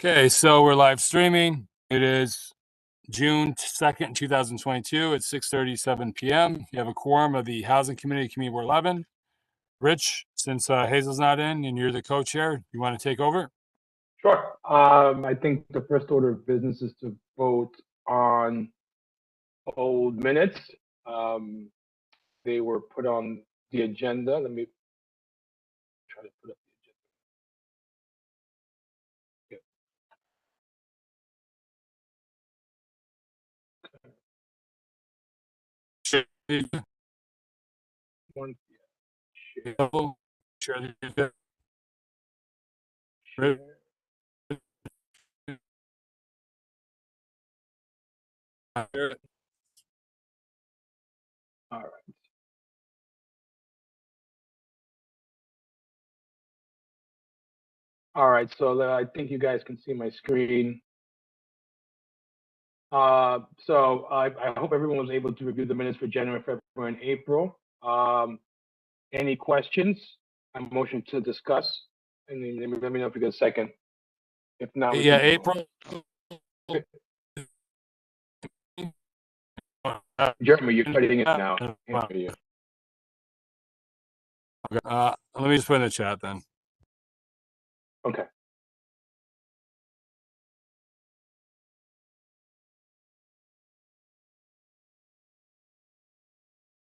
Okay, so we're live streaming. It is June 2nd, 2022 at 6:37 p.m. You have a quorum of the Housing Committee, Committee Board 11. Rich, since Hazel's not in and you're the co-chair, you want to take over? Sure. I think the first order of business is to vote on old minutes. They were put on the agenda. Let me try to put up the agenda. One, Share. share. All right. All right, so I think you guys can see my screen. So I hope everyone was able to review the minutes for January, February, and April. Any questions? A motion to discuss, and then let me know if you get a second. If not, yeah, April. Jeremy, you're cutting it now. Let me just put in the chat then. Okay.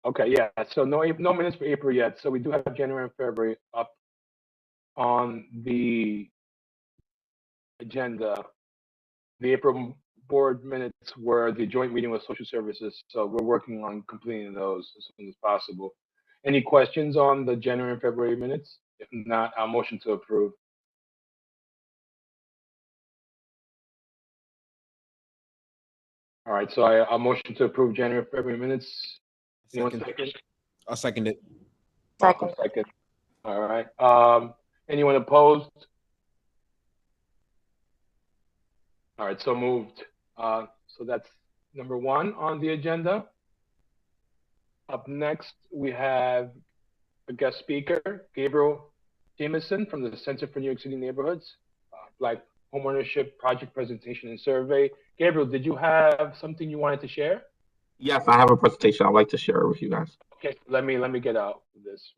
Okay, yeah. So no minutes for April yet. So we do have January and February up on the agenda. The April board minutes were the joint meeting with social services. So we're working on completing those as soon as possible. Any questions on the January and February minutes? If not, I'll motion to approve. All right, so I'll motion to approve January and February minutes. Anyone second? I'll second it. Second. All right. Anyone opposed? All right, so moved. So that's number one on the agenda. Up next, we have a guest speaker, Gabriel Jameson from the Center for New York City Neighborhoods, Black Homeownership Project Presentation and Survey. Gabriel, did you have something you wanted to share? Yes, I have a presentation I'd like to share with you guys. Okay, let me get out this.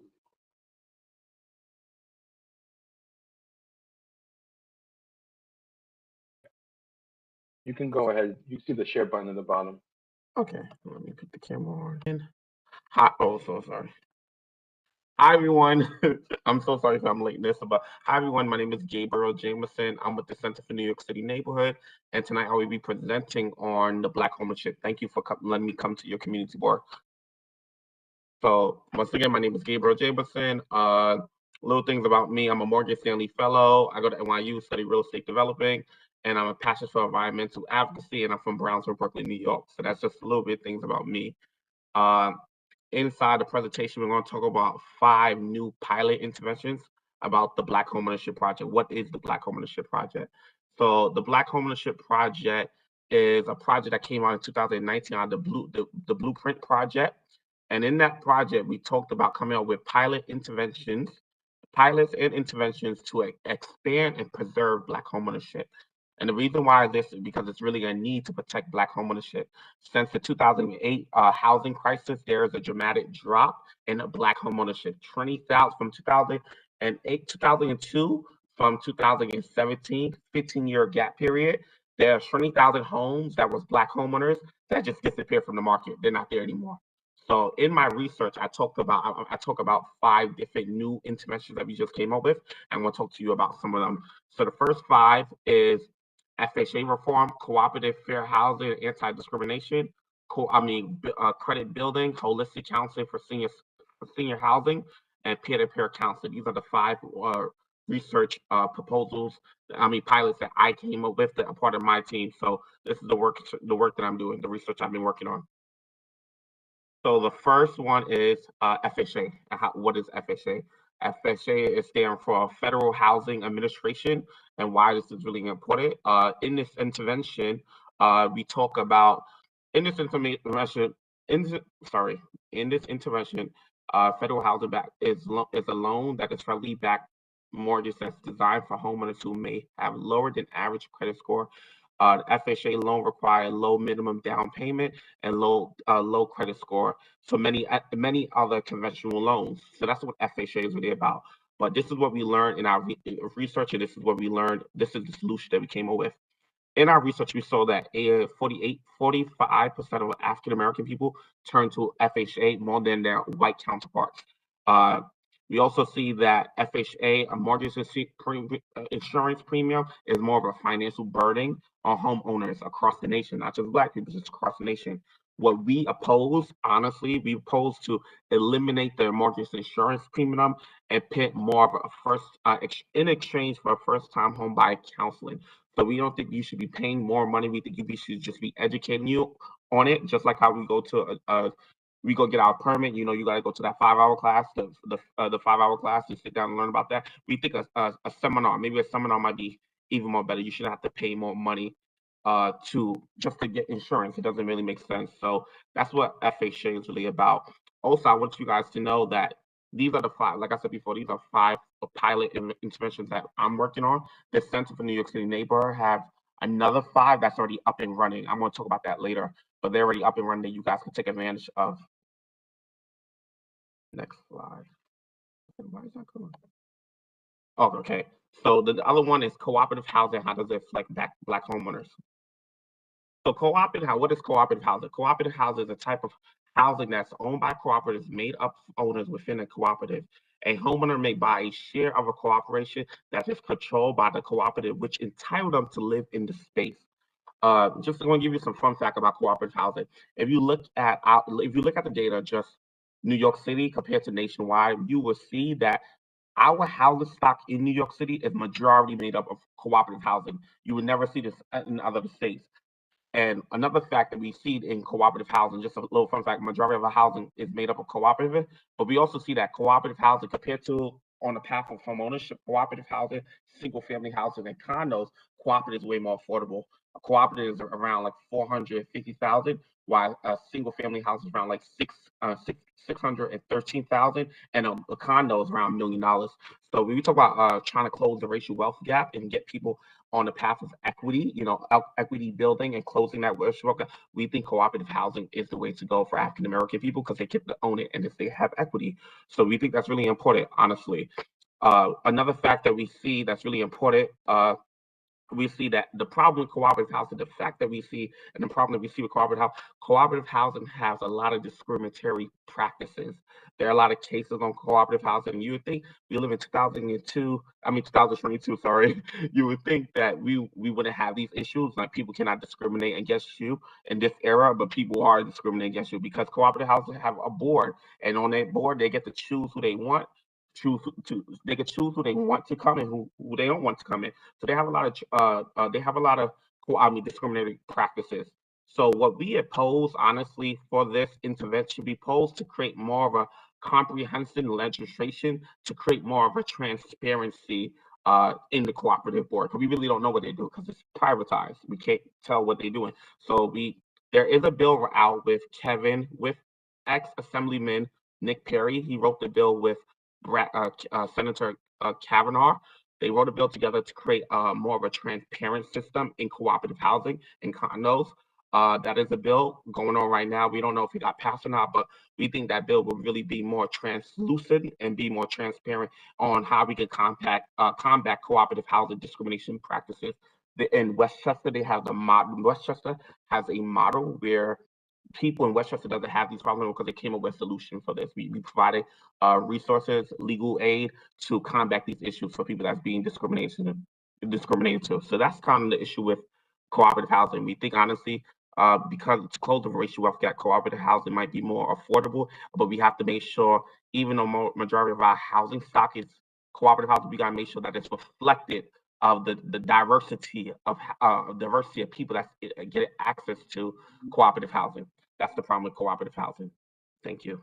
You can go ahead. You see the share button at the bottom. Okay, let me put the camera on. Hi, oh, so sorry. Hi, everyone. I'm so sorry if I'm late in this, but hi, everyone. My name is Gabriel Jameson. I'm with the Center for New York City Neighborhood, and tonight I will be presenting on the Black homeownership. Thank you for letting me come to your community board. So once again, my name is Gabriel Jameson. Little things about me: I'm a Morgan Stanley Fellow. I go to NYU, study real estate developing, and I'm a passionate for environmental advocacy. And I'm from Brownsville, Brooklyn, New York. So that's just a little bit things about me. Inside the presentation, we're going to talk about 5 new pilot interventions about the Black Homeownership Project. What is the Black Homeownership Project? So the Black Homeownership Project is a project that came out in 2019 on the Blueprint Project. And in that project, we talked about coming up with pilots and interventions to expand and preserve Black homeownership. And the reason why this is because it's really a need to protect Black homeownership. Since the 2008 housing crisis, there is a dramatic drop in Black homeownership. 20,000 from 2008, 2002, from 2017, 15-year gap period. There are 20,000 homes that was Black homeowners that just disappeared from the market. They're not there anymore. So in my research, I talk about 5 different new interventions that we just came up with, and I'm going to talk to you about some of them. So the first 5 is FHA reform, cooperative fair housing, anti-discrimination, credit building, holistic counseling for senior housing, and peer-to-peer counseling. These are the 5 research proposals, pilots that I came up with that are part of my team. So this is the work that I'm doing, the research I've been working on. So the first one is FHA. What is FHA? FHA is standing for Federal Housing Administration, and why this is really important. In this intervention, we talk about federal housing back is a loan that is federally backed mortgage that's designed for homeowners who may have lower than average credit score. The FHA loan require low minimum down payment and low credit score. So many other conventional loans. So that's what FHA is really about. But this is what we learned in our research, and this is what we learned. This is the solution that we came up with. In our research, we saw that 45% of African American people turn to FHA more than their white counterparts. We also see that FHA, a mortgage insurance premium, is more of a financial burden on homeowners across the nation, not just Black people, just across the nation. What we oppose, honestly, we oppose to eliminate the mortgage insurance premium and put more of a in exchange for a first-time home buyer counseling. So we don't think you should be paying more money. We think we should just be educating you on it, just like how we go to we go get our permit. You know, you got to go to that 5-hour class, the 5-hour class, and sit down and learn about that. We think a seminar, maybe a seminar might be even more better. You shouldn't have to pay more money to get insurance. It doesn't really make sense. So that's what FHA is really about. Also, I want you guys to know that these are the 5, like I said before, these are 5 pilot interventions that I'm working on. The Center for New York City Neighborhood have another 5 that's already up and running. I'm going to talk about that later, but they're already up and running that you guys can take advantage of. Next slide. Why is that going? Oh, okay. So the other one is cooperative housing. How does it affect Black homeowners? So what is cooperative housing? Cooperative housing is a type of housing that's owned by cooperatives made up of owners within a cooperative. A homeowner may buy a share of a cooperation that is controlled by the cooperative, which entitle them to live in the space. Just going to give you some fun fact about cooperative housing. If you look at the data, just New York City compared to nationwide, you will see that our housing stock in New York City is majority made up of cooperative housing. You would never see this in other states. And another fact that we see in cooperative housing, just a little fun fact, majority of our housing is made up of cooperative, but we also see that cooperative housing compared to on the path of home ownership, cooperative housing, single family housing, and condos, cooperative is way more affordable. A cooperative is around like 450,000, while a single family house is around like 613,000, and a condo is around $1 million. So when we talk about trying to close the racial wealth gap and get people on the path of equity, equity building and closing that racial gap, we think cooperative housing is the way to go for African American people because they get to own it and if they have equity. So we think that's really important, honestly. Another fact that we see that's really important, we see that the problem with cooperative housing, the fact that we see, and the problem that we see with cooperative housing has a lot of discriminatory practices. There are a lot of cases on cooperative housing. You would think we live in 2022, sorry. You would think that we wouldn't have these issues, like people cannot discriminate against you in this era, but people are discriminating against you because cooperative housing have a board, and on that board, they get to choose who they want. They can choose who they want to come in, who they don't want to come in. So they have a lot of discriminatory practices. So what we oppose, honestly, for this intervention, we oppose to create more of a comprehensive legislation to create more of a transparency in the cooperative board, because we really don't know what they do because it's privatized. We can't tell what they're doing. So there is a bill out with ex-Assemblyman Nick Perry. He wrote the bill with Senator Kavanaugh. They wrote a bill together to create more of a transparent system in cooperative housing and condos. That is a bill going on right now. We don't know if it got passed or not, but we think that bill will really be more translucent and be more transparent on how we can combat cooperative housing discrimination practices. In Westchester, they have Westchester has a model where people in Westchester doesn't have these problems because they came up with a solution for this. We provided resources, legal aid to combat these issues for people that's being discriminated to. So that's kind of the issue with cooperative housing. We think, honestly, because it's close to racial wealth gap, cooperative housing might be more affordable, but we have to make sure, even though majority of our housing stock is cooperative housing, we gotta make sure that it's reflected of the diversity of people that get access to cooperative housing. That's the problem with cooperative housing. Thank you.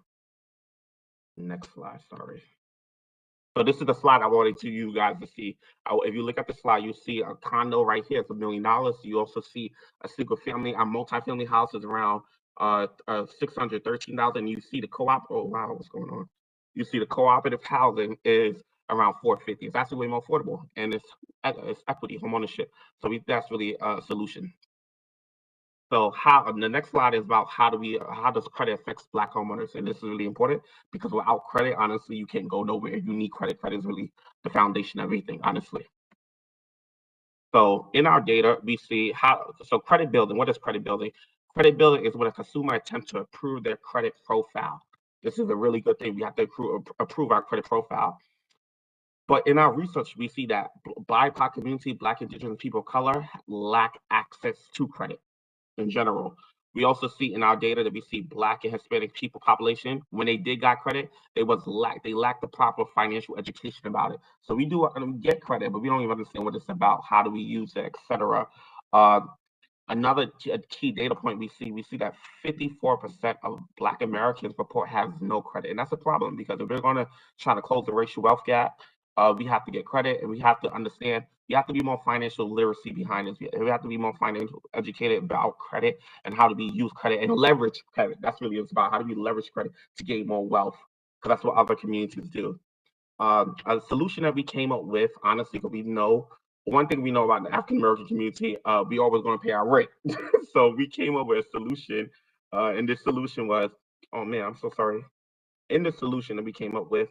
Next slide, sorry. So this is the slide I wanted you guys to see. If you look at the slide, you see a condo right here, it's $1 million. You also see a single family, a multi-family house is around 613,000. You see the co-op, oh wow, what's going on? You see the cooperative housing is around $450. It's actually way more affordable, and it's equity, home ownership. So that's really a solution. So the next slide is about how does credit affects Black homeowners, and this is really important because without credit, honestly, you can't go nowhere. You need credit. Credit is really the foundation of everything, honestly. So in our data, we see credit building. What is credit building? Credit building is when a consumer attempts to improve their credit profile. This is a really good thing. We have to improve our credit profile. But in our research, we see that BIPOC community, Black, Indigenous people of color, lack access to credit in general. We also see in our data that we see Black and Hispanic people population, when they did got credit, they lacked the proper financial education about it. So we get credit, but we don't even understand what it's about. How do we use it, etc. Another key data point we see that 54% of Black Americans report have no credit, and that's a problem because if we're going to try to close the racial wealth gap, we have to get credit, and we have to understand. We have to be more financial literacy behind this. We have to be more financial educated about credit and how do we use credit and leverage credit. That's really it's about. How do we leverage credit to gain more wealth? Because that's what other communities do. A solution that we came up with, honestly, because we know one thing we know about the African American community, we always going to pay our rent. So we came up with a solution, and this solution was, oh man, I'm so sorry. In the solution that we came up with,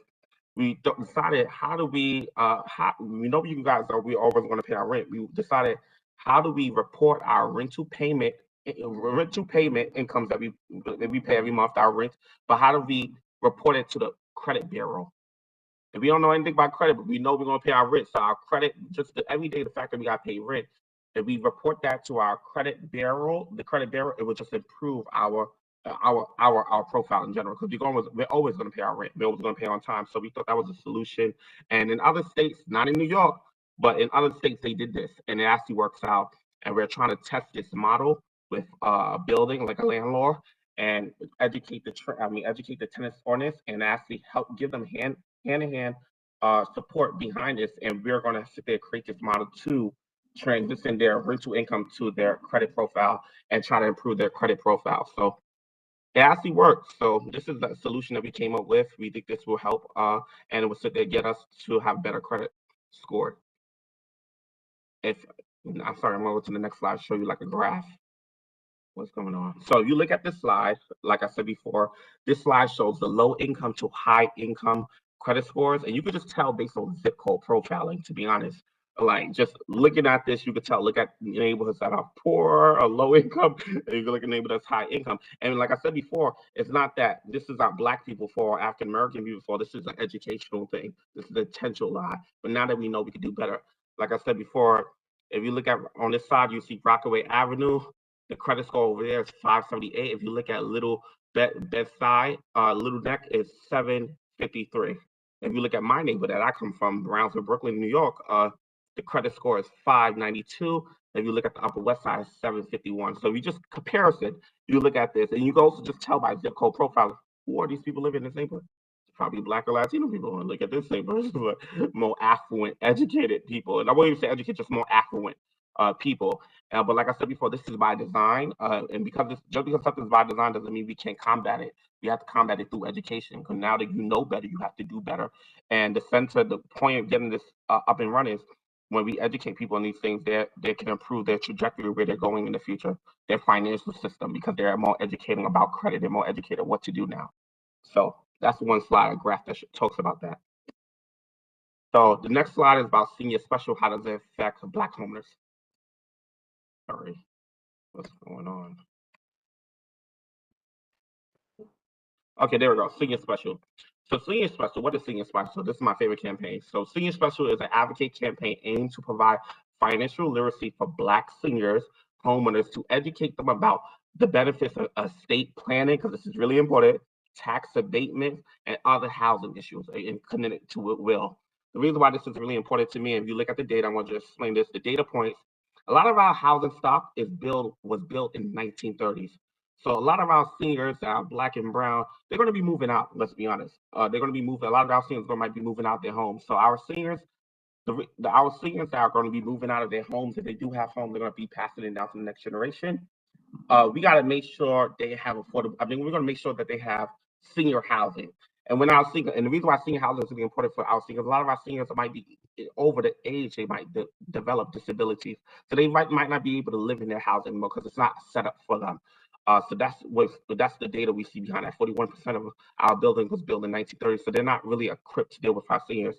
we decided how do we know you guys are we always going to pay our rent. We decided how do we report our rental payment incomes that we pay every month, our rent, but how do we report it to the credit bureau? If we don't know anything about credit, but we know we're going to pay our rent, so our credit, just every day, the fact that we got to pay rent, if we report that to our credit bureau, it will just improve our profile in general, because we're always going to pay our rent. We're always going to pay on time. So we thought that was a solution. And in other states, not in New York, but in other states, they did this, and it actually works out. And we're trying to test this model with a building, like a landlord, and educate the tenants on this, and actually help give them hand-in-hand support behind this. And we're going to sit there, create this model to transition their rental income to their credit profile and try to improve their credit profile. So it actually works. So this is the solution that we came up with. We think this will help, and it will sit there get us to have better credit score. I'm sorry, I'm going to go to the next slide, show you like a graph. What's going on? So you look at this slide, like I said before, this slide shows the low income to high income credit scores, and you could just tell based on zip code profiling, to be honest. Like just looking at this, you could tell, look at neighborhoods that are poor or low income, and you can look at neighborhoods that's high income. And like I said before, it's not that this is not Black people for, African American people for, this is an educational thing. This is a potential lie. But now that we know we can do better, like I said before, if you look at on this side, you see Rockaway Avenue. The credit score over there is 578. If you look at Little Bedside, Little Neck is 753. If you look at my neighborhood that I come from, Brownsville, Brooklyn, New York, the credit score is 592. If you look at the Upper West Side, it's 751. So you just comparison, you look at this, and you can also just tell by zip code profile, who are these people living in this neighborhood? Probably Black or Latino people. And look at this neighborhood, more affluent, educated people. And I won't even say educated, just more affluent people. But like I said before, this is by design, and just because something's by design doesn't mean we can't combat it. We have to combat it through education, because now that you know better, you have to do better. And the point of getting this up and running is when we educate people on these things, they can improve their trajectory where they're going in the future, their financial system, because they're more educating about credit. They're more educated what to do now. So that's one slide, a graph that talks about that. So the next slide is about senior special. How does it affect Black homeowners? Sorry, what's going on? Okay, there we go. Senior Special. So Senior Special, what is Senior Special? This is my favorite campaign. So Senior Special is an advocate campaign aimed to provide financial literacy for Black seniors, homeowners, to educate them about the benefits of estate planning, because this is really important, tax abatement, and other housing issues connected to it will. The reason why this is really important to me, if you look at the data, I want to explain this, the data points. A lot of our housing stock was built in the 1930s. So a lot of our seniors that are Black and brown, they're going to be moving out. Let's be honest. They're going to be moving. A lot of our seniors might be moving out their homes. So our seniors, our seniors that are going to be moving out of their homes, if they do have homes, they're going to be passing it down to the next generation. We got to make sure they have affordable. I mean, we're going to make sure that they have senior housing. And when our senior, and the reason why senior housing is really important for our seniors, a lot of our seniors might be over the age, they might develop disabilities, so they might not be able to live in their house anymore because it's not set up for them. So that's the data we see behind that. 41% of our building was built in 1930, so they're not really equipped to deal with our seniors.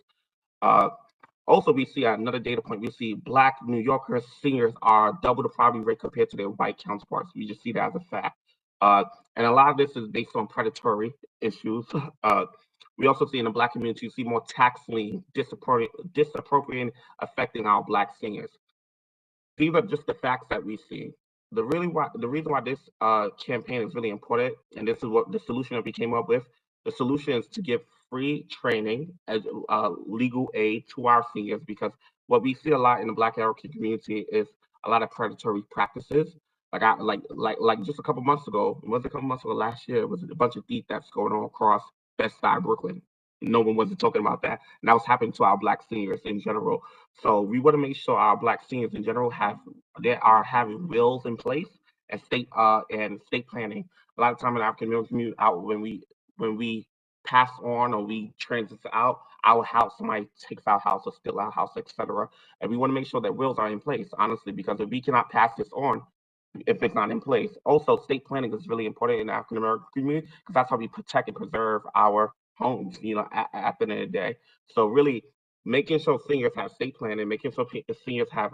Also, we see another data point. We see Black New Yorkers seniors are double the poverty rate compared to their white counterparts. We just see that as a fact. And a lot of this is based on predatory issues. We also see in the Black community, you see more tax lien disappropriating affecting our Black seniors. These are just the facts that we see. The reason why this campaign is really important, and this is what the solution that we came up with. The solution is to give free training as legal aid to our seniors, because what we see a lot in the Black African community is a lot of predatory practices. Like just a couple months ago, it was a couple months ago last year, it was a bunch of thief thefts going on across Best Side Brooklyn. No one wasn't talking about that. And that was happening to our Black seniors in general. So we want to make sure our Black seniors in general are having wills in place and state planning. A lot of time in African American community, out when we pass on or we transit out our house, somebody takes our house or steal our house, etc. And we want to make sure that wills are in place, honestly, because if we cannot pass this on if it's not in place. Also, state planning is really important in the African American community because that's how we protect and preserve our homes, at the end of the day. So really making sure seniors have state planning, making sure seniors have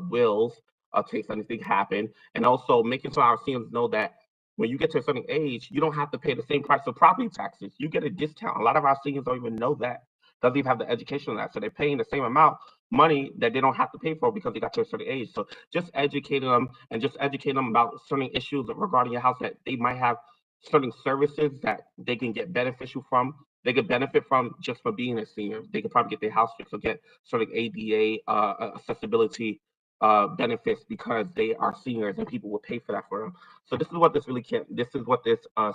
wills in case anything happen, and also making sure our seniors know that when you get to a certain age, you don't have to pay the same price of property taxes. You get a discount. A lot of our seniors don't even know that, doesn't even have the education on that. So they're paying the same amount money that they don't have to pay for because they got to a certain age. So just educating them about certain issues regarding your house, that they might have certain services that they can get beneficial from. They could benefit from just for being a senior. They could probably get their house fixed or get certain ADA accessibility benefits because they are seniors and people will pay for that for them. So this is what this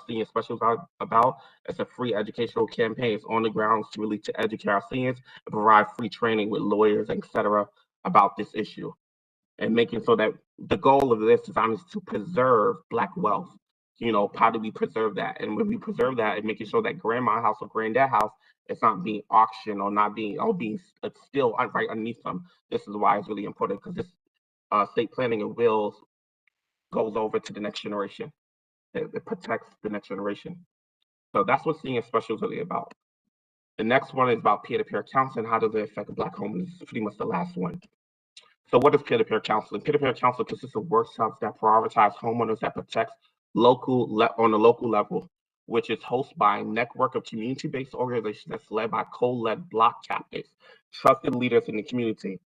senior specials are about. It's a free educational campaign. It's on the grounds to educate our seniors and provide free training with lawyers, etc., about this issue. And making so that the goal of this is honestly to preserve Black wealth. How do we preserve that? And when we preserve that and making sure that grandma house or granddad house is not being auctioned or being still right underneath them. This is why it's really important, because this state planning and wills goes over to the next generation. It protects the next generation. So that's what Senior Special is really about. The next one is about peer-to-peer counseling. How does it affect Black homeless? This is pretty much the last one. So what is peer-to-peer counseling? Peer-to-peer counseling consists of workshops that prioritize homeowners that protects on the local level, which is hosted by a network of community-based organizations that's led by co-led block captains, trusted leaders in the community.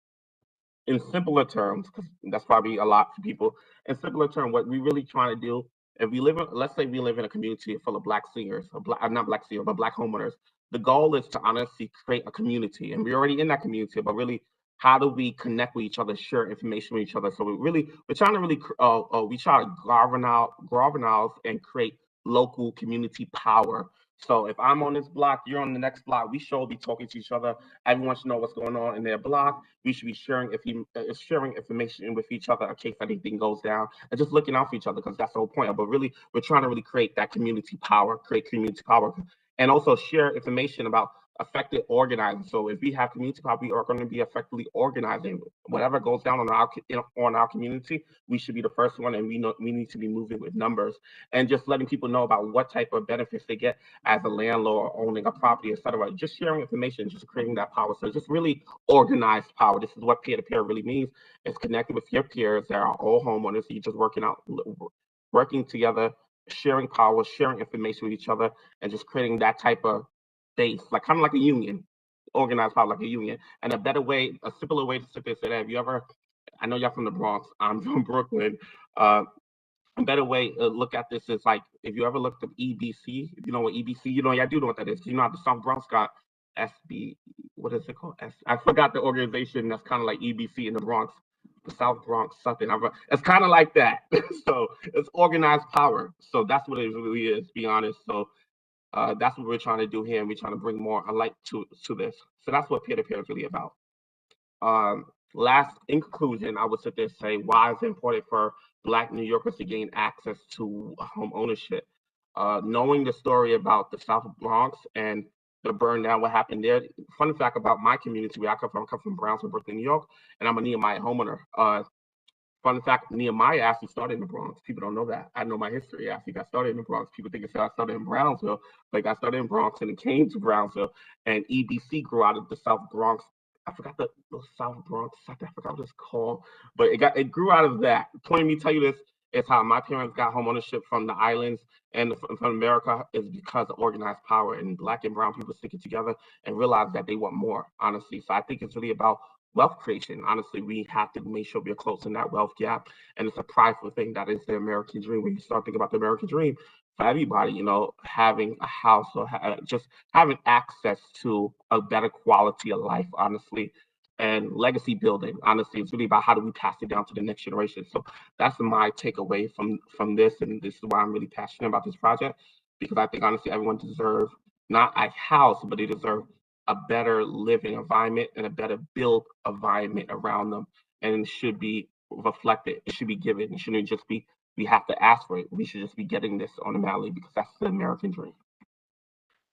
In simpler terms, because that's probably a lot for people, in simpler terms, what we really trying to do, if let's say we live in a community full of Black seniors, not Black seniors, but Black homeowners, the goal is to honestly create a community. And we're already in that community, but really, how do we connect with each other, share information with each other? So we're trying to we try to galvanize and create local community power. So if I'm on this block, you're on the next block, we should be talking to each other. Everyone should know what's going on in their block. We should be sharing information with each other in case anything goes down, and just looking out for each other, because that's the whole point. But really, we're trying to really create that community power, and also share information about effective organizing. So if we have community power, we are going to be effectively organizing. Whatever goes down on our community, we should be the first one, and we need to be moving with numbers and just letting people know about what type of benefits they get as a landlord owning a property, etc. Just sharing information, just creating that power. So just really organized power. This is what peer-to-peer really means. It's connecting with your peers that are all homeowners. You're just working together, sharing power, sharing information with each other, and just creating that type of base, kind of like a union, organized power like a union. And a simpler way to sit there, say that if you ever, I know y'all from the Bronx, I'm from Brooklyn. A better way to look at this is like, if you ever looked up EBC, if you know what EBC, y'all do know what that is. You know how the South Bronx got SB, what is it called? I forgot the organization that's kind of like EBC in the Bronx, the South Bronx something. It's kind of like that. So it's organized power. So that's what it really is, to be honest. So that's what we're trying to do here, and we're trying to bring more light to this. So that's what peer-to-peer is really about. In conclusion, I would sit there and say, why is it important for Black New Yorkers to gain access to home ownership? knowing the story about the South Bronx and the burn down, what happened there. Fun fact about my community where I come from Brownsville, Brooklyn, New York, and I'm a Nehemiah homeowner. Fun fact, Nehemiah actually started in the Bronx. People don't know that. I know my history. I actually got started in the Bronx. People think I started in Brownsville, but I got started in Bronx and it came to Brownsville. And EBC grew out of the South Bronx. I forgot the South Bronx. I forgot what it's called, but it grew out of that. The point of me tell you this is how my parents got home ownership from the islands and from America is because of organized power and Black and brown people sticking together and realize that they want more, honestly. So I think it's really about wealth creation. Honestly, we have to make sure we're closing that wealth gap. And it's a prideful thing that is the American dream. When you start thinking about the American dream, for everybody, having a house or just having access to a better quality of life, honestly, and legacy building. Honestly, it's really about how do we pass it down to the next generation. So that's my takeaway from this, and this is why I'm really passionate about this project, because I think honestly everyone deserves not a house, but they deserve a better living environment and a better built environment around them. And it should be reflected. It should be given. It shouldn't just be we have to ask for it. We should just be getting this automatically because that's the American dream.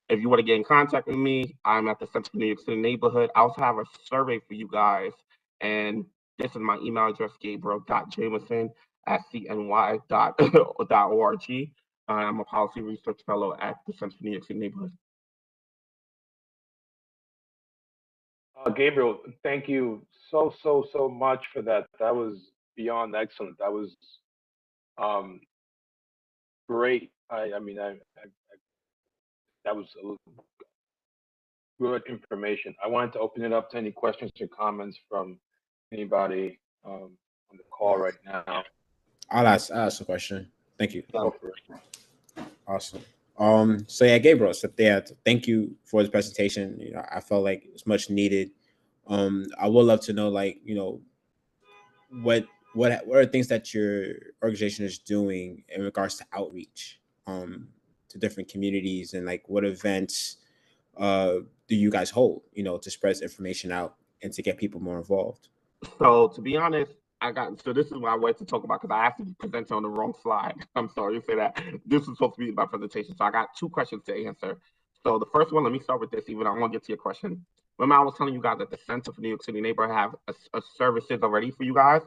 If you want to get in contact with me, I'm at the Center for New York City Neighborhood. I also have a survey for you guys. And this is my email address, gabriel.jameson@cny.org. I'm a policy research fellow at the Center for New York City Neighborhood. Gabriel, thank you so much for that. That was beyond excellent. That was great. I mean, that was good information. I wanted to open it up to any questions or comments from anybody on the call right now. I'll ask a question. Thank you. Go for it. Awesome. So yeah, Gabriel, so yeah, thank you for the presentation. I felt like it's much needed. I would love to know, like, what are things that your organization is doing in regards to outreach to different communities, and like what events do you guys hold, to spread information out and to get people more involved? So to be honest, this is what I wanted to talk about because I actually presented on the wrong slide. I'm sorry to say that. This is supposed to be my presentation. So I got two questions to answer. So the first one, let me start with this, even though I won't get to your question. Remember, I was telling you guys that the Center for New York City Neighborhood have a services already for you guys.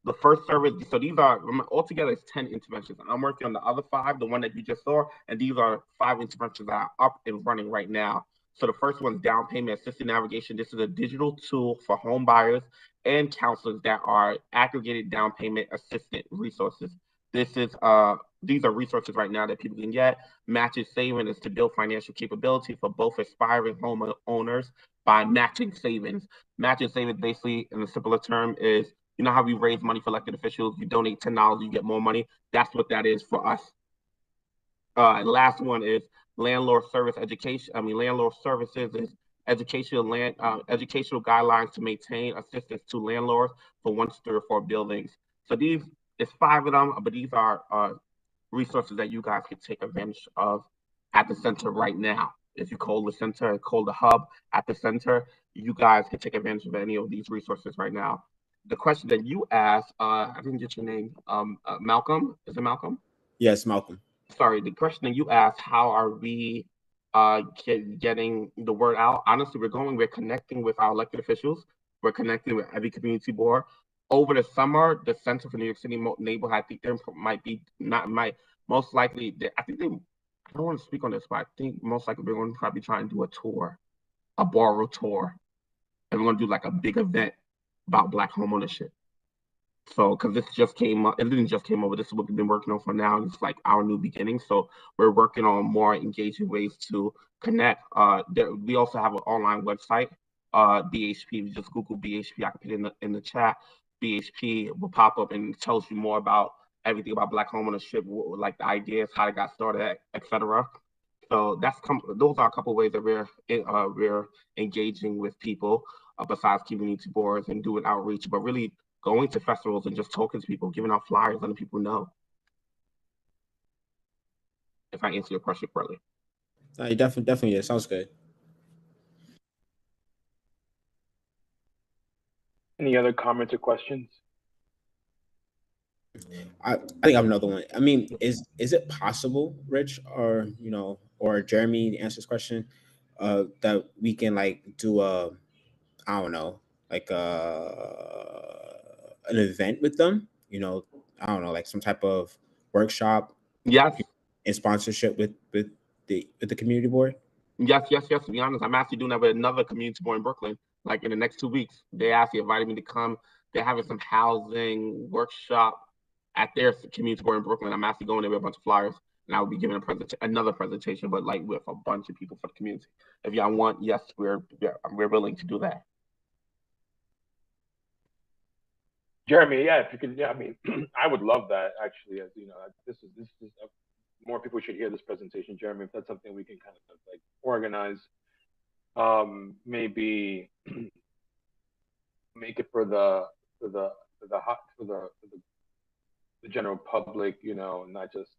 The first service, so these are, altogether it's 10 interventions. I'm working on the other 5, the one that you just saw, and these are 5 interventions that are up and running right now. So the first one's down payment assisted navigation. This is a digital tool for home buyers and counselors that are aggregated down payment assistant resources. These are resources right now that people can get. Matches savings is to build financial capability for both aspiring home owners by matching savings. Matching savings, basically, in a simpler term, is how we raise money for elected officials. You donate $10, you get more money. That's what that is for us. And last one is landlord service education. Landlord services is educational guidelines to maintain assistance to landlords for 1 to 3 or 4 buildings. So it's 5 of them, but these are resources that you guys can take advantage of at the center right now. If you call the center, call the hub at the center, you guys can take advantage of any of these resources right now. The question that you asked, I didn't get your name, Malcolm. Is it Malcolm? Yes, Malcolm. Sorry, the question that you asked, how are we getting the word out? Honestly, we're connecting with our elected officials. We're connecting with every community board. Over the summer, the Center for New York City Neighborhood, I think there most likely, I don't want to speak on this, but I think most likely we're going to probably try and do a tour, a borrowed tour. And we're going to do like a big event about Black homeownership. So, because this just came up, it didn't just came over. This is what we've been working on for now, and it's like our new beginning. So, we're working on more engaging ways to connect. We also have an online website, BHP. If you just Google BHP, I can put it in the chat. BHP will pop up and tells you more about everything about Black homeownership, like the ideas, how it got started, etc. So those are a couple of ways that we're engaging with people besides community boards and doing outreach, but really going to festivals and just talking to people, giving out flyers, letting people know. If I answer your question correctly. No, you definitely, it sounds good. Any other comments or questions? I think I have another one. I mean, is it possible, Rich, or or Jeremy, to answer this question, that we can like do a, I don't know, like an event with them? I don't know, like some type of workshop Yes, in sponsorship with the community board. yes. To be honest, I'm actually doing that with another community board in Brooklyn. Like in the next 2 weeks, they actually invited me to come. They're having some housing workshop at their community board in Brooklyn. I'm actually going there with a bunch of flyers, and I will be giving another presentation, but like with a bunch of people for the community. If y'all want, yes, we're willing to do that. Jeremy, yeah, if you could, yeah, I mean, I would love that actually. As you know, this is more people should hear this presentation, Jeremy. If that's something we can kind of like organize, maybe make it for the hot for the general public, not just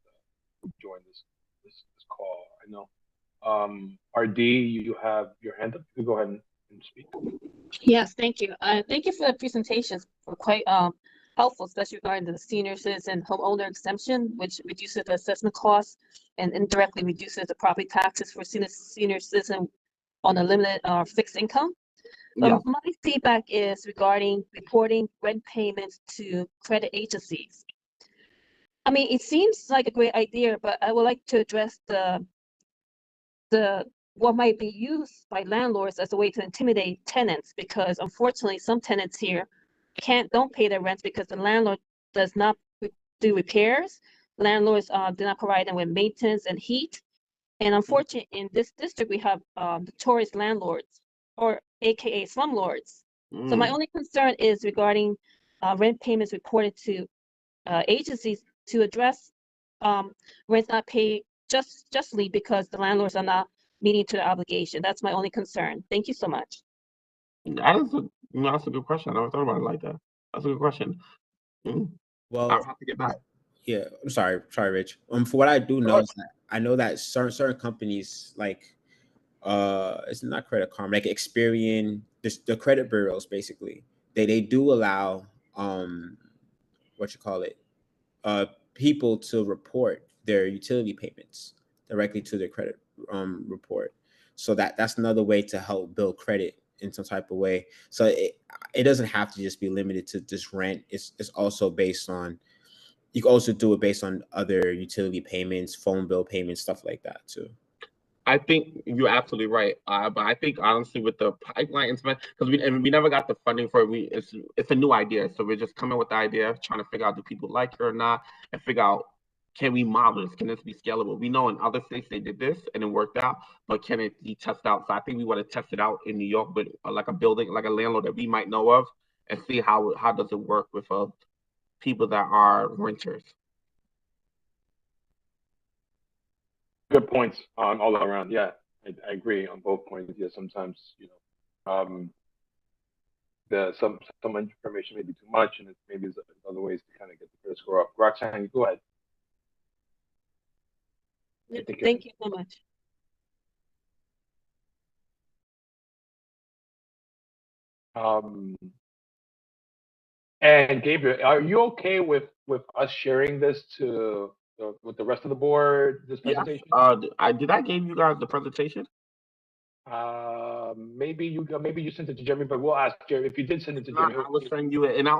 who join this call. I know. RD, you have your hand up. You go ahead and speak. Yes, thank you. Thank you for the presentations. Were quite helpful, especially regarding the senior citizen homeowner exemption, which reduces the assessment costs and indirectly reduces the property taxes for senior citizen on a limited fixed income. Yeah. My feedback is regarding reporting rent payments to credit agencies. I mean, it seems like a great idea, but I would like to address the what might be used by landlords as a way to intimidate tenants, because unfortunately some tenants here don't pay their rents because the landlord does not do repairs. Landlords do not provide them with maintenance and heat. And unfortunately, in this district, we have notorious landlords, or AKA slumlords. So my only concern is regarding rent payments reported to agencies to address rent not paid justly because the landlords are not meeting to the obligation. That's my only concern. Thank you so much. That's a good question. I never thought about it like that. That's a good question. Well, I'll have to get back. yeah, I'm sorry, Rich. For what I do know is that I know that certain companies like it's not Credit Karma, like Experian, the credit bureaus basically, they do allow what you call it, people to report their utility payments directly to their credit report. So that's another way to help build credit in some type of way. So it doesn't have to just be limited to just rent. It's also based on, you can also do it based on other utility payments, phone bill payments, stuff like that too. I think you're absolutely right. But I think honestly, with the pipeline instrument, because we never got the funding for it. It's a new idea, so we're just coming with the idea, trying to figure out do people like it or not, and figure out, can we model this? Can this be scalable? We know in other states they did this and it worked out, but can it be tested out? So I think we want to test it out in New York with like a building, like a landlord that we might know of, and see how does it work with people that are renters. Good points all around. Yeah, I agree on both points. Yeah, sometimes some information may be too much, and maybe there's other ways to kind of get the credit score up. Roxanne, go ahead. Thank you so much. And Gabriel, are you okay with us sharing this with the rest of the board? This presentation? Did I give you guys the presentation? Maybe you sent it to Jeremy, but we'll ask Jeremy if you did send it to Jeremy. I was sending you it, and the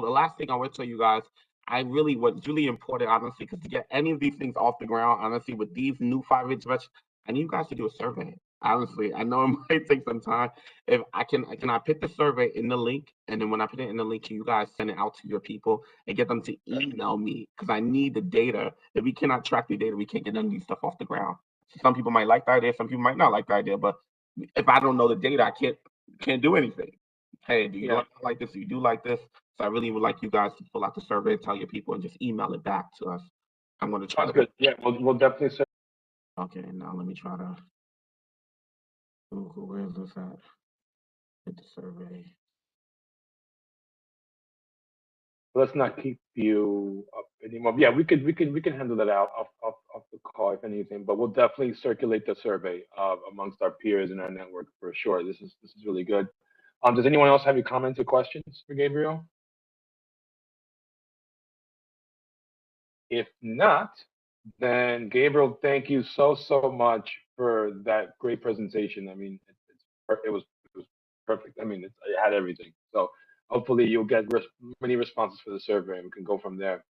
last thing I want to tell you guys, what's really important, honestly, because to get any of these things off the ground, honestly, with these new 5-inch vests, I need you guys to do a survey. Honestly, I know it might take some time. If can I put the survey in the link, and then when I put it in the link, can you guys send it out to your people and get them to email me, because I need the data. If we cannot track the data, we can't get none of these stuff off the ground. Some people might like the idea, some people might not like the idea, but if I don't know the data, I can't do anything. Hey, do you not like this? Do you do like this? So I really would like you guys to fill out the survey, tell your people, and just email it back to us. I'm going to try to. Good. Yeah, we'll definitely send. Okay, now let me try to. Google, where is this at? Hit the survey. Let's not keep you up anymore. Yeah, we can handle that out off the call if anything, but we'll definitely circulate the survey amongst our peers in our network for sure. This is really good. Does anyone else have any comments or questions for Gabriel? If not, then Gabriel, thank you so much for that great presentation. I mean, it was perfect. I mean, it had everything. So hopefully you'll get many responses for the survey, and we can go from there.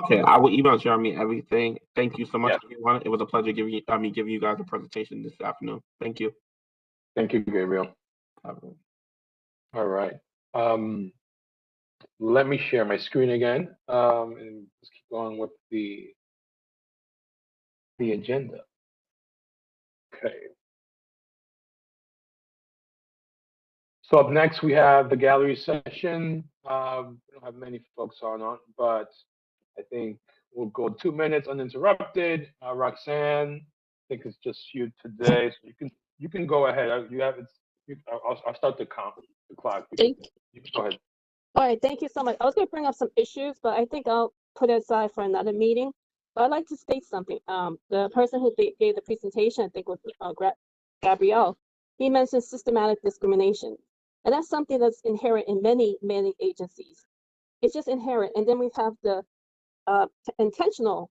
Okay, I will email Jeremy everything. Thank you so much, Yes. everyone. It was a pleasure giving you guys a presentation this afternoon. Thank you. Thank you, Gabriel. All right. Let me share my screen again, and let's keep going with the agenda. Okay. So up next we have the gallery session. We don't have many folks on, but I think we'll go 2 minutes uninterrupted. Roxanne, I think it's just you today, so you can go ahead. You have it. I'll start the clock. You can go ahead. All right, thank you so much. I was going to bring up some issues, but I think I'll put it aside for another meeting. But I'd like to state something. The person who gave the presentation, I think was Gabrielle, he mentioned systematic discrimination. And that's something that's inherent in many agencies. It's just inherent. And then we have the intentional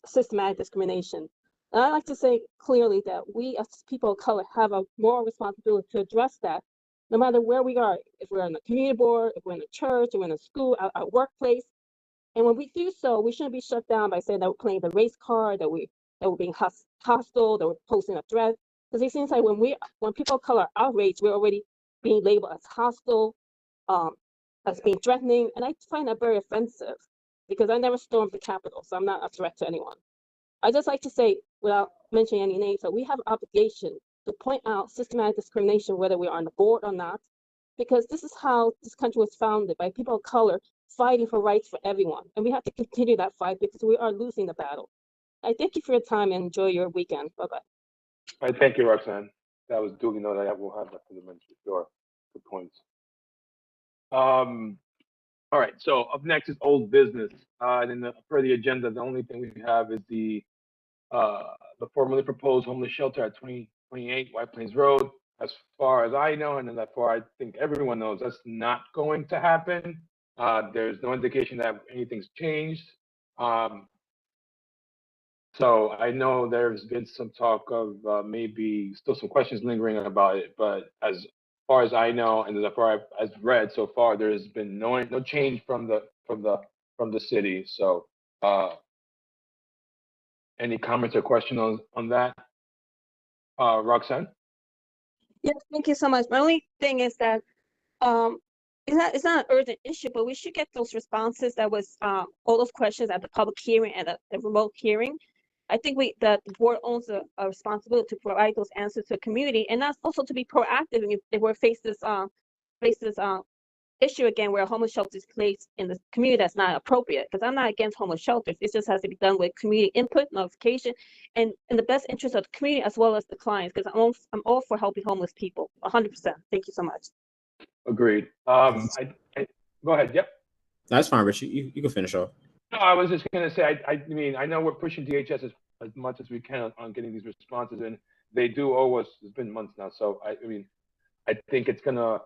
systematic discrimination. And I'd like to say clearly that we as people of color have a moral responsibility to address that, no matter where we are, if we're in a community board, if we're in a church, or we're in a school, our workplace. And when we do so, we shouldn't be shut down by saying that we're playing the race card, that we're being hostile, that we're posting a threat. Because it seems like when people of color are outraged, we're already being labeled as hostile, as being threatening, and I find that very offensive because I never stormed the Capitol, so I'm not a threat to anyone. I just like to say, without mentioning any names, that we have an obligation to point out systematic discrimination, whether we're on the board or not, because this is how this country was founded, by people of color fighting for rights for everyone. And we have to continue that fight because we are losing the battle. I thank you for your time and enjoy your weekend. Bye-bye. All right, thank you, Roxanne. That was duly noted. I will have that for the mention. Sure, good points. All right, so up next is old business. And then per the agenda, the only thing we have is the formerly proposed homeless shelter at 2028 White Plains Road. As far as I know, and as far I think everyone knows, that's not going to happen. There's no indication that anything's changed. So I know there's been some talk of maybe still some questions lingering about it, but as far as I know, and as far as I've read so far, there has been no change from the city. So any comments or questions on that, Roxanne? Yes, thank you so much. My only thing is that it's not an urgent issue, but we should get those responses that was all those questions at the public hearing and the remote hearing. I think the board owns a responsibility to provide those answers to the community, and that's also to be proactive if we're faced this issue again where a homeless shelter is placed in the community that's not appropriate. Because I'm not against homeless shelters, it just has to be done with community input, notification, and in the best interest of the community as well as the clients. Because I'm all for helping homeless people, 100%. Thank you so much. Agreed. I go ahead. Yep. That's fine, Rich. You can finish off. No, I was just gonna say, I mean, I know we're pushing DHS as much as we can on getting these responses, and they do owe us. It's been months now, so I mean, I think it's gonna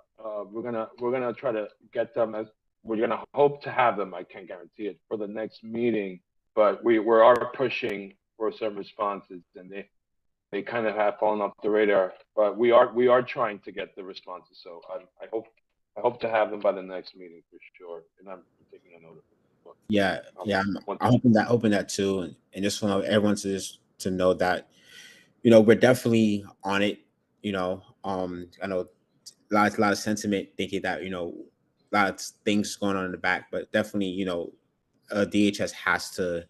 we're gonna try to get them, as we're gonna hope to have them. I can't guarantee it for the next meeting, but we are pushing for some responses, and they kind of have fallen off the radar. But we are trying to get the responses, so I hope to have them by the next meeting for sure, and I'm taking a note of it. Yeah, I'm hoping that too, and just want everyone to know that, we're definitely on it. I know a lot of sentiment thinking that a lot of things going on in the back, but definitely DHS has to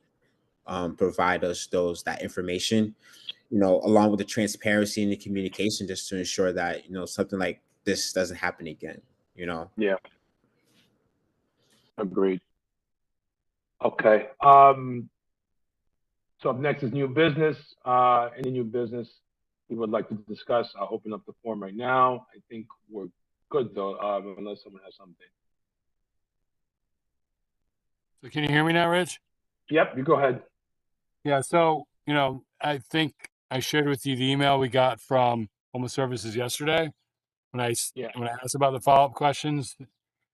provide us that information, along with the transparency and the communication, just to ensure that something like this doesn't happen again. Yeah. Agreed. Okay. So up next is new business. Any new business we would like to discuss? I'll open up the form right now. I think we're good though, unless someone has something. So can you hear me now, Rich? Yep, you go ahead. Yeah. So, I think I shared with you the email we got from Homeless Services yesterday when I asked about the follow-up questions,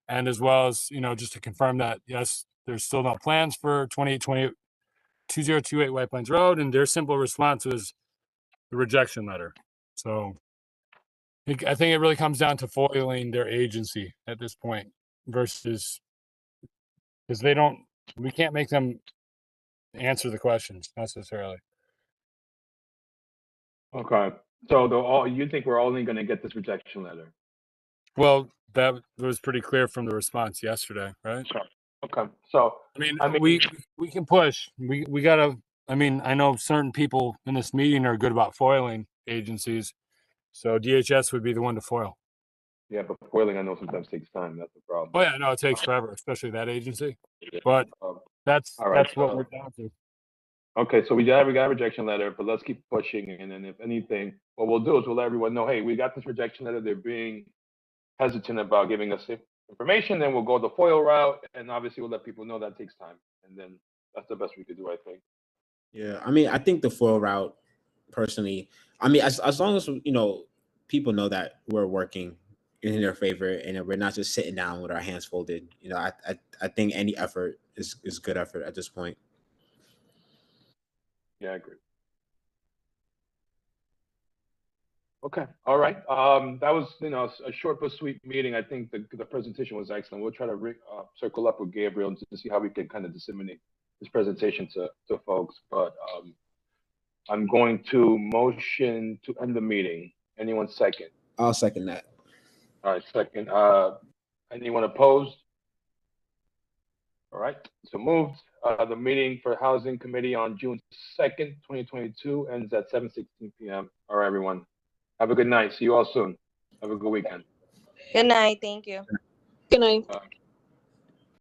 and as well as, just to confirm that, yes, there's still no plans for 2028 White Plains Road, and their simple response was the rejection letter. So I think it really comes down to foiling their agency at this point versus because we can't make them answer the questions necessarily. Okay. So you think we're only going to get this rejection letter? Well, that was pretty clear from the response yesterday, right? Okay. So I mean, we can push. We gotta. I mean, I know certain people in this meeting are good about foiling agencies, so DHS would be the one to foil. yeah, but foiling I know sometimes takes time. That's the problem. Oh yeah, no, it takes forever, especially that agency. But all that's right, what we're down to. Okay, so we got a rejection letter, but let's keep pushing. And then if anything, what we'll do is we'll let everyone know, hey, we got this rejection letter. They're being hesitant about giving us information. Then we'll go the FOIL route, and obviously we'll let people know that takes time. And then that's the best we could do, I think. Yeah, I mean, I think the FOIL route, personally, I mean, as long as people know that we're working in their favor and that we're not just sitting down with our hands folded, I think any effort is good effort at this point. Yeah, I agree. Okay, all right. That was a short but sweet meeting. I think the presentation was excellent. We'll try to circle up with Gabriel to see how we can kind of disseminate this presentation to folks. But I'm going to motion to end the meeting. Anyone second? I'll second that. All right, second. Anyone opposed? All right, so moved. The meeting for Housing Committee on June 2nd, 2022 ends at 7:16 p.m. All right, everyone. Have a good night. See you all soon. Have a good weekend. Good night. Thank you. Good night. Bye.